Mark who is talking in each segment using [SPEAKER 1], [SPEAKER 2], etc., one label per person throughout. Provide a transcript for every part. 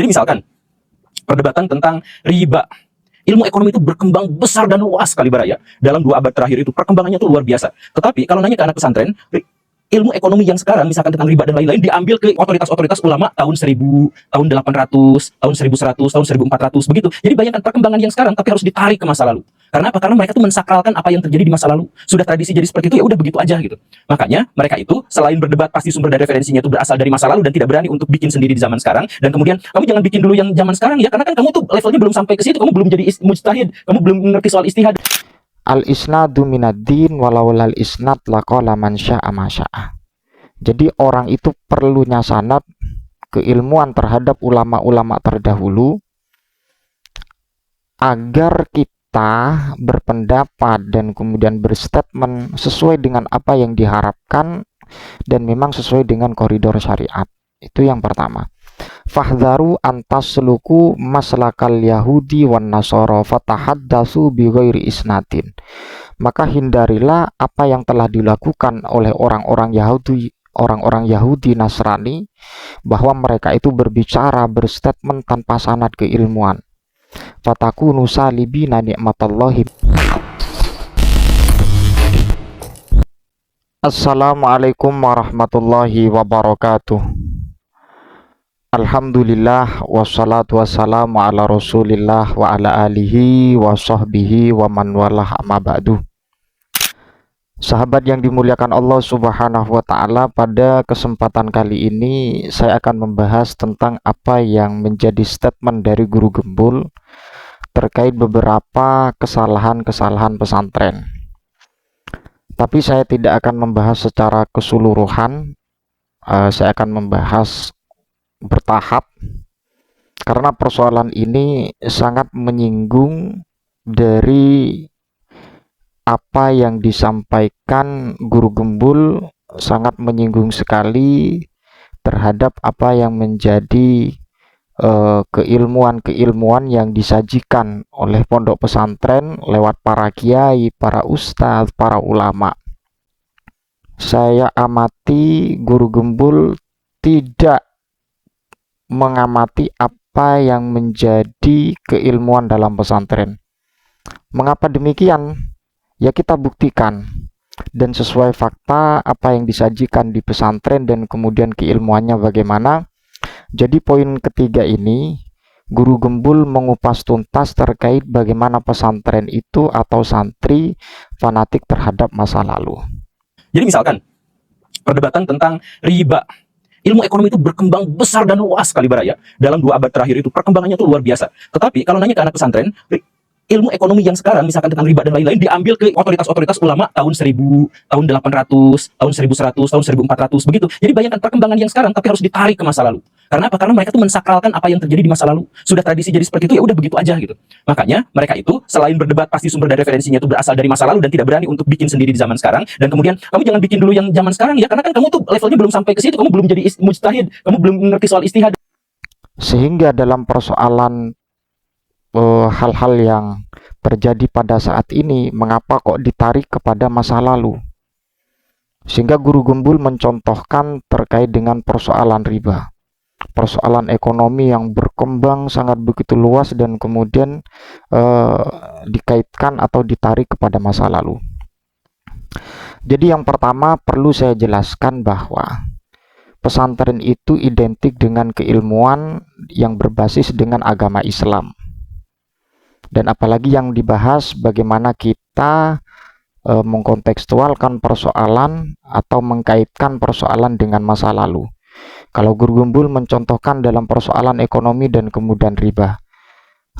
[SPEAKER 1] Jadi misalkan perdebatan tentang riba. Ilmu ekonomi itu berkembang besar dan luas sekali Bara ya. Dalam 2 abad terakhir itu perkembangannya tuh luar biasa. Tetapi kalau nanya ke anak pesantren, ilmu ekonomi yang sekarang misalkan tentang riba dan lain-lain diambil ke otoritas-otoritas ulama tahun 1000, tahun 800, tahun 1100, tahun 1400 begitu. Jadi bayangkan perkembangan yang sekarang tapi harus ditarik ke masa lalu. Karena apa? Karena mereka tuh mensakralkan apa yang terjadi di masa lalu. Sudah tradisi jadi seperti itu ya udah begitu aja gitu. Makanya mereka itu selain berdebat pasti sumber dan referensinya itu berasal dari masa lalu dan tidak berani untuk bikin sendiri di zaman sekarang. Dan kemudian kamu jangan bikin dulu yang zaman sekarang ya, karena kan kamu tuh levelnya belum sampai ke situ, kamu belum jadi mujtahid, kamu belum ngerti soal istihad.
[SPEAKER 2] Al-isnadu minad-din walau lal isnad laqala man sya'a ma sya'a. Jadi orang itu perlunya sanad, keilmuan terhadap ulama-ulama terdahulu agar kita berpendapat dan kemudian berstatement sesuai dengan apa yang diharapkan dan memang sesuai dengan koridor syariat. Itu yang pertama. Fahdharu antasluku maslakal yahudi wan nasara fatahaddatsu bighairi isnatin. Maka hindarilah apa yang telah dilakukan oleh orang-orang Yahudi Nasrani, bahwa mereka itu berbicara, berstatement tanpa sanad keilmuan. Fatakunu salibina ni'matallahi. Assalamualaikum warahmatullahi wabarakatuh. Alhamdulillah wassalatu wassalamu ala rasulillah wa ala alihi wa sahbihi wa man walah amma ba'du. Sahabat yang dimuliakan Allah subhanahu wa ta'ala, pada kesempatan kali ini saya akan membahas tentang apa yang menjadi statement dari Guru Gembul terkait beberapa kesalahan-kesalahan pesantren. Tapi saya tidak akan membahas secara keseluruhan, saya akan membahas bertahap karena persoalan ini sangat menyinggung dari apa yang disampaikan Guru Gembul, sangat menyinggung sekali terhadap apa yang menjadi keilmuan-keilmuan yang disajikan oleh pondok pesantren lewat para kiai, para ustadz, para ulama. Saya amati Guru Gembul tidak mengamati apa yang menjadi keilmuan dalam pesantren. Mengapa demikian? Ya kita buktikan dan sesuai fakta apa yang disajikan di pesantren dan kemudian keilmuannya bagaimana. Jadi poin ketiga ini Guru Gembul mengupas tuntas terkait bagaimana pesantren itu atau santri fanatik terhadap masa lalu.
[SPEAKER 1] Jadi misalkan perdebatan tentang riba. Ilmu ekonomi itu berkembang besar dan luas sekali Bara ya. Dalam 2 abad terakhir itu perkembangannya tuh luar biasa. Tetapi kalau nanya ke anak pesantren, ilmu ekonomi yang sekarang misalkan tentang riba dan lain-lain diambil ke otoritas-otoritas ulama tahun 1000, tahun 800, tahun 1100, tahun 1400 begitu. Jadi bayangkan perkembangan yang sekarang tapi harus ditarik ke masa lalu. Karena apa? Karena mereka tuh mensakralkan apa yang terjadi di masa lalu. Sudah tradisi jadi seperti itu ya udah begitu aja gitu. Makanya mereka itu selain berdebat pasti sumber dan referensinya itu berasal dari masa lalu dan tidak berani untuk bikin sendiri di zaman sekarang. Dan kemudian kamu jangan bikin dulu yang zaman sekarang ya, karena kan kamu tuh levelnya belum sampai ke situ, kamu belum jadi mujtahid, kamu belum ngerti soal istihad.
[SPEAKER 2] Sehingga dalam persoalan hal-hal yang terjadi pada saat ini, mengapa kok ditarik kepada masa lalu? Sehingga Guru Gembul mencontohkan terkait dengan persoalan riba, persoalan ekonomi yang berkembang sangat begitu luas dan kemudian dikaitkan atau ditarik kepada masa lalu. Jadi yang pertama perlu saya jelaskan bahwa pesantren itu identik dengan keilmuan yang berbasis dengan agama Islam. Dan apalagi yang dibahas bagaimana kita mengkontekstualkan persoalan atau mengkaitkan persoalan dengan masa lalu. Kalau Guru Gembul mencontohkan dalam persoalan ekonomi dan kemudian riba.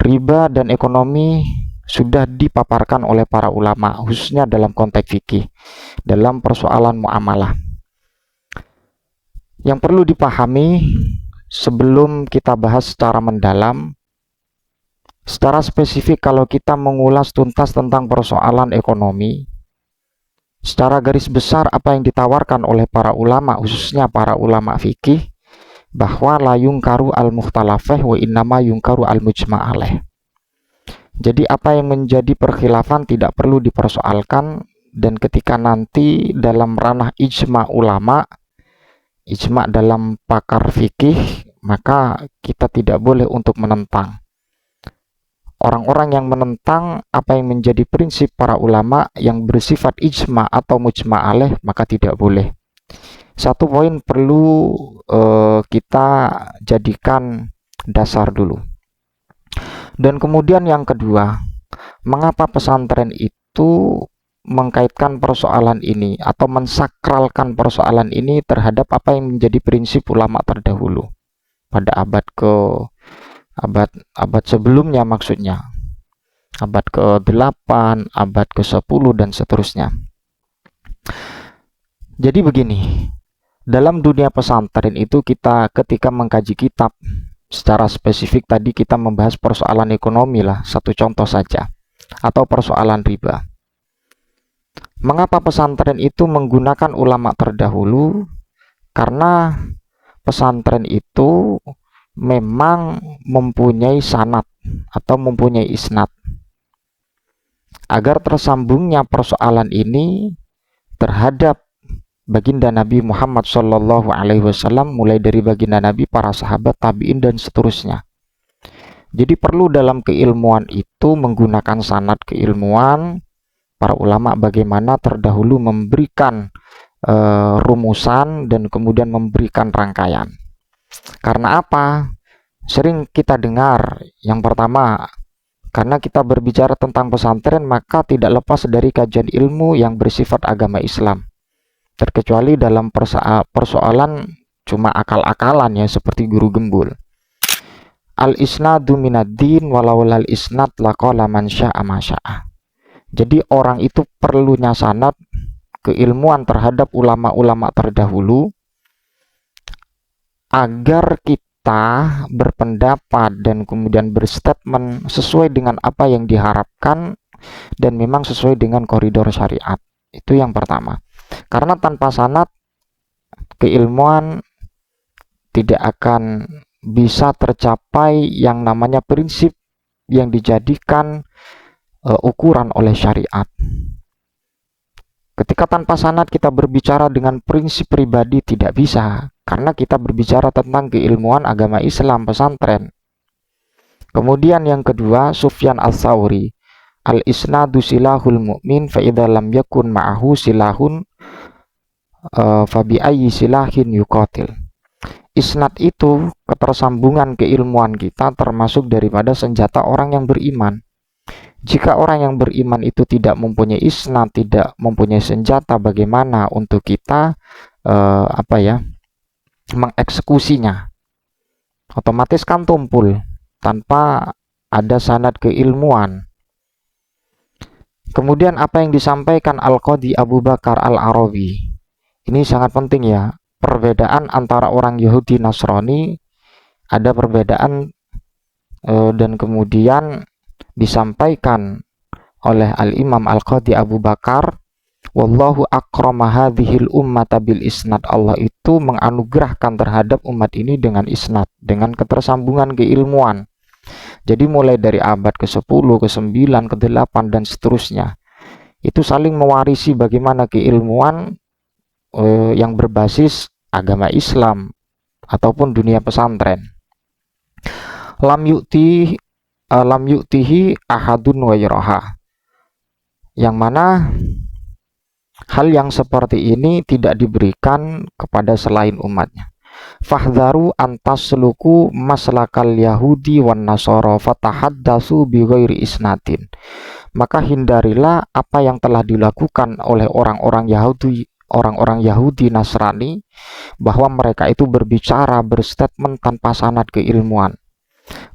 [SPEAKER 2] Riba dan ekonomi sudah dipaparkan oleh para ulama, khususnya dalam konteks fikih, dalam persoalan muamalah. Yang perlu dipahami sebelum kita bahas secara mendalam, secara spesifik kalau kita mengulas tuntas tentang persoalan ekonomi, secara garis besar apa yang ditawarkan oleh para ulama, khususnya para ulama fikih, bahwa la yungkaru al-mukhtalafah wa innama yungkaru al-mujma'aleh. Jadi apa yang menjadi perkhilafan tidak perlu dipersoalkan, dan ketika nanti dalam ranah ijma ulama, ijma dalam pakar fikih, maka kita tidak boleh untuk menentang. Orang-orang yang menentang apa yang menjadi prinsip para ulama yang bersifat ijma atau mujma' alaih, maka tidak boleh. Satu poin perlu kita jadikan dasar dulu. Dan kemudian yang kedua, mengapa pesantren itu mengkaitkan persoalan ini atau mensakralkan persoalan ini terhadap apa yang menjadi prinsip ulama terdahulu pada abad sebelumnya, maksudnya abad ke-8, abad ke-10 dan seterusnya. Jadi begini, dalam dunia pesantren itu kita ketika mengkaji kitab secara spesifik, tadi kita membahas persoalan ekonomi lah, satu contoh saja, atau persoalan riba. Mengapa pesantren itu menggunakan ulama terdahulu? Karena pesantren itu memang mempunyai sanad atau mempunyai isnad. Agar tersambungnya persoalan ini terhadap baginda Nabi Muhammad SAW, mulai dari baginda Nabi, para sahabat, tabi'in, dan seterusnya. Jadi perlu dalam keilmuan itu menggunakan sanad keilmuan para ulama, bagaimana terdahulu memberikan rumusan dan kemudian memberikan rangkaian. Karena apa? Sering kita dengar, yang pertama, karena kita berbicara tentang pesantren, maka tidak lepas dari kajian ilmu yang bersifat agama Islam. Terkecuali dalam persoalan cuma akal-akalan ya, seperti guru gembul. Al-isnadu minad-din walau lal isnad laqala man sya'a ma sya'a. Jadi orang itu perlunya sanad keilmuan terhadap ulama-ulama terdahulu agar kita berpendapat dan kemudian berstatement sesuai dengan apa yang diharapkan dan memang sesuai dengan koridor syariat. Itu yang pertama. Karena tanpa sanad keilmuan tidak akan bisa tercapai yang namanya prinsip yang dijadikan ukuran oleh syariat. Ketika tanpa sanad kita berbicara dengan prinsip pribadi, tidak bisa, karena kita berbicara tentang keilmuan agama Islam, pesantren. Kemudian yang kedua, Sufyan Ats-Tsauri, al-isnadu silahul mu'min fa idza lam yakun ma'ahu silahun fa bi ayyi silahin yuqatil. Isnad itu ketersambungan keilmuan kita termasuk daripada senjata orang yang beriman. Jika orang yang beriman itu tidak mempunyai isnad, tidak mempunyai senjata, bagaimana untuk kita mengeksekusinya? Otomatis kan tumpul tanpa ada sanad keilmuan. Kemudian apa yang disampaikan Al-Qadhi Abu Bakar Al-Arabi, ini sangat penting ya. Perbedaan antara orang Yahudi Nasrani, ada perbedaan dan kemudian disampaikan oleh Al-Imam Al-Qadhi Abu Bakar, wallahu akrama hadhil ummata bil isnad. Allah itu menganugerahkan terhadap umat ini dengan isnad, dengan ketersambungan keilmuan. Jadi mulai dari abad ke-10, ke-9, ke-8 dan seterusnya, itu saling mewarisi bagaimana keilmuan yang berbasis agama Islam ataupun dunia pesantren. Lam yu'tihi ahadun wairaha, yang mana hal yang seperti ini tidak diberikan kepada selain umatnya. Fahdharu antasluku maslakal yahudi wan nasara fatahaddatsu bighairi isnatin. Maka hindarilah apa yang telah dilakukan oleh orang-orang Yahudi Nasrani, bahwa mereka itu berbicara, berstatement tanpa sanad keilmuan.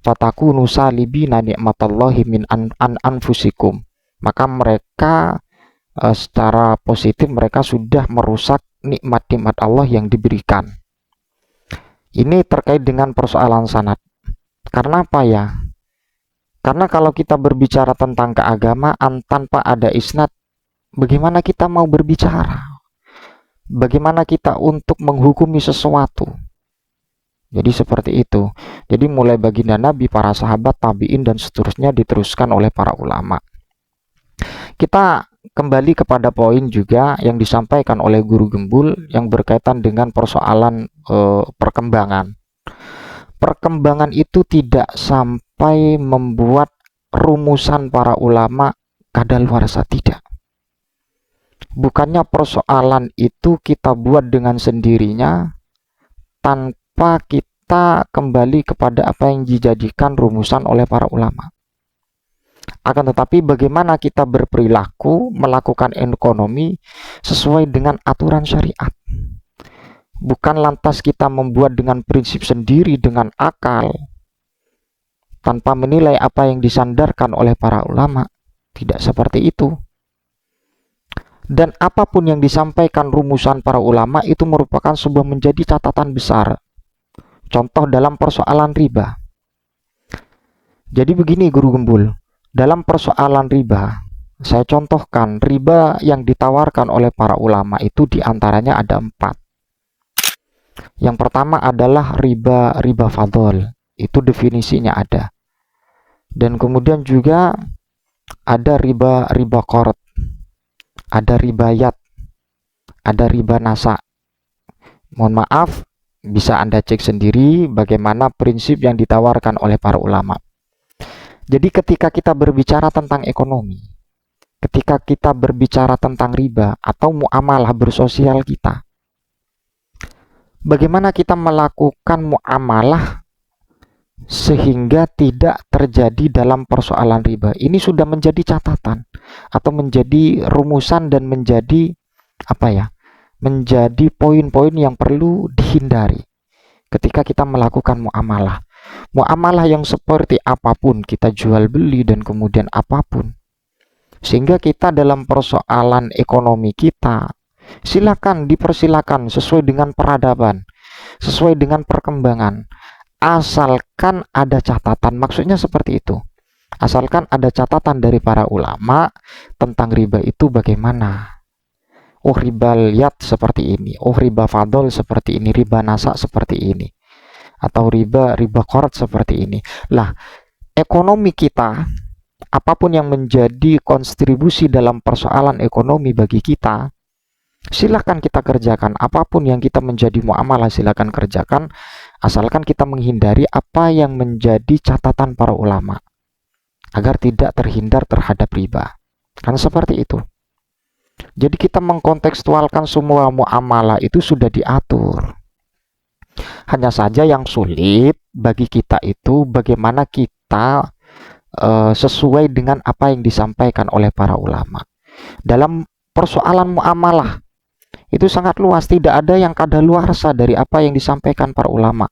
[SPEAKER 2] Fatakunu salibina ni'matallahi min anfusikum. Maka mereka secara positif mereka sudah merusak nikmat-nikmat Allah yang diberikan. Ini terkait dengan persoalan sanad. Karena apa ya? Karena kalau kita berbicara tentang keagamaan tanpa ada isnad, bagaimana kita mau berbicara? Bagaimana kita untuk menghukumi sesuatu? Jadi seperti itu. Jadi mulai baginda Nabi, para sahabat, tabi'in dan seterusnya diteruskan oleh para ulama. Kita kembali kepada poin juga yang disampaikan oleh guru gembul yang berkaitan dengan persoalan perkembangan. perkembangan itu tidak sampai membuat rumusan para ulama kadaluarsa, tidak. Bukannya persoalan itu kita buat dengan sendirinya tanpa kita kembali kepada apa yang dijadikan rumusan oleh para ulama. Akan tetapi bagaimana kita berperilaku, melakukan ekonomi sesuai dengan aturan syariat. Bukan lantas kita membuat dengan prinsip sendiri, dengan akal, tanpa menilai apa yang disandarkan oleh para ulama. Tidak seperti itu. Dan apapun yang disampaikan rumusan para ulama itu merupakan sebuah menjadi catatan besar. Contoh dalam persoalan riba. Jadi begini Guru Gembul, dalam persoalan riba, saya contohkan riba yang ditawarkan oleh para ulama itu diantaranya ada 4. Yang pertama adalah riba fadl, itu definisinya ada. Dan kemudian juga ada riba qard, ada ribayat, ada riba nasa. Mohon maaf, bisa Anda cek sendiri bagaimana prinsip yang ditawarkan oleh para ulama. Jadi ketika kita berbicara tentang ekonomi, ketika kita berbicara tentang riba atau muamalah bersosial kita, bagaimana kita melakukan muamalah sehingga tidak terjadi dalam persoalan riba. Ini sudah menjadi catatan atau menjadi rumusan dan menjadi menjadi poin-poin yang perlu dihindari ketika kita melakukan muamalah. Muamalah yang seperti apapun, kita jual beli dan kemudian apapun. Sehingga kita dalam persoalan ekonomi kita, dipersilakan sesuai dengan peradaban, sesuai dengan perkembangan. Asalkan ada catatan, maksudnya seperti itu. Asalkan ada catatan dari para ulama tentang riba itu bagaimana. Oh, riba liyat seperti ini. Oh, riba fadl seperti ini. Riba nasa seperti ini. Atau riba qard seperti ini. Lah, ekonomi kita, apapun yang menjadi kontribusi dalam persoalan ekonomi bagi kita, silakan kita kerjakan. Apapun yang kita menjadi muamalah silakan kerjakan, asalkan kita menghindari apa yang menjadi catatan para ulama agar tidak terhindar terhadap riba. Kan seperti itu. Jadi kita mengkontekstualkan semua muamalah itu sudah diatur. Hanya saja yang sulit bagi kita itu bagaimana kita sesuai dengan apa yang disampaikan oleh para ulama. Dalam persoalan muamalah itu sangat luas, tidak ada yang kadaluarsa dari apa yang disampaikan para ulama.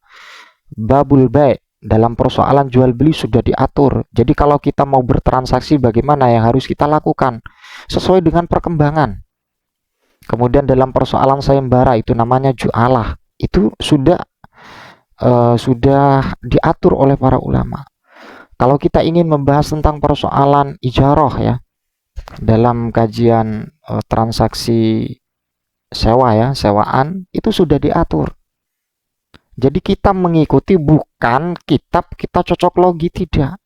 [SPEAKER 2] Babul bai' dalam persoalan jual beli sudah diatur. Jadi kalau kita mau bertransaksi bagaimana yang harus kita lakukan sesuai dengan perkembangan. Kemudian dalam persoalan sayembara itu namanya ju'alah, itu sudah diatur oleh para ulama. Kalau kita ingin membahas tentang persoalan ijarah ya, dalam kajian transaksi sewaan itu sudah diatur. Jadi kita mengikuti bukan kitab kita cocok logi, tidak,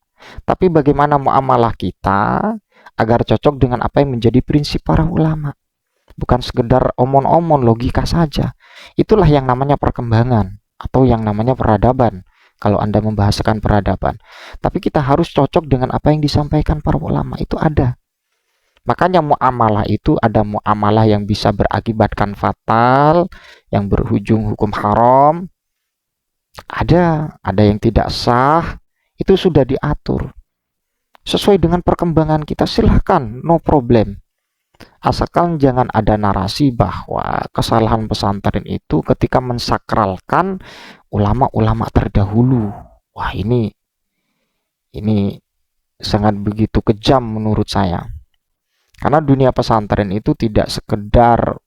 [SPEAKER 2] tapi bagaimana muamalah kita agar cocok dengan apa yang menjadi prinsip para ulama. Bukan sekedar omon-omon logika saja. Itulah yang namanya perkembangan atau yang namanya peradaban. Kalau Anda membahasakan peradaban, tapi kita harus cocok dengan apa yang disampaikan para ulama, itu ada. Makanya muamalah itu ada muamalah yang bisa berakibatkan fatal, yang berujung hukum haram. Ada yang tidak sah, itu sudah diatur. Sesuai dengan perkembangan kita, silahkan, no problem. Asalkan jangan ada narasi bahwa kesalahan pesantren itu ketika mensakralkan ulama-ulama terdahulu. Wah, ini sangat begitu kejam menurut saya. Karena dunia pesantren itu tidak sekedar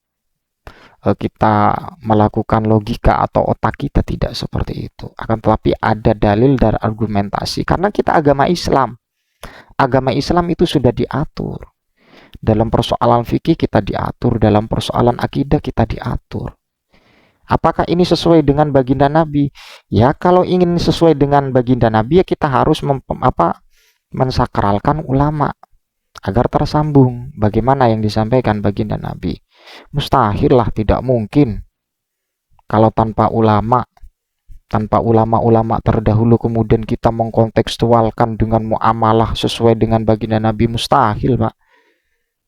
[SPEAKER 2] kita melakukan logika atau otak kita, tidak seperti itu. Akan tetapi ada dalil dan argumentasi. Karena kita agama Islam. Agama Islam itu sudah diatur. Dalam persoalan fikih kita diatur, dalam persoalan akidah kita diatur. Apakah ini sesuai dengan baginda Nabi? Ya, kalau ingin sesuai dengan baginda Nabi ya kita harus mensakralkan ulama agar tersambung bagaimana yang disampaikan baginda Nabi. Mustahil lah, tidak mungkin kalau tanpa ulama tanpa ulama-ulama terdahulu kemudian kita mengkontekstualkan dengan muamalah sesuai dengan baginda Nabi, mustahil, Pak.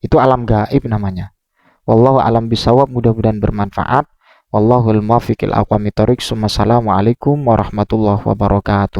[SPEAKER 2] Itu alam gaib namanya. Wallahu alam bisawab, mudah-mudahan bermanfaat. Wallahul muwaffiq ila aqwamit thoriq. Assalamualaikum warahmatullahi wabarakatuh.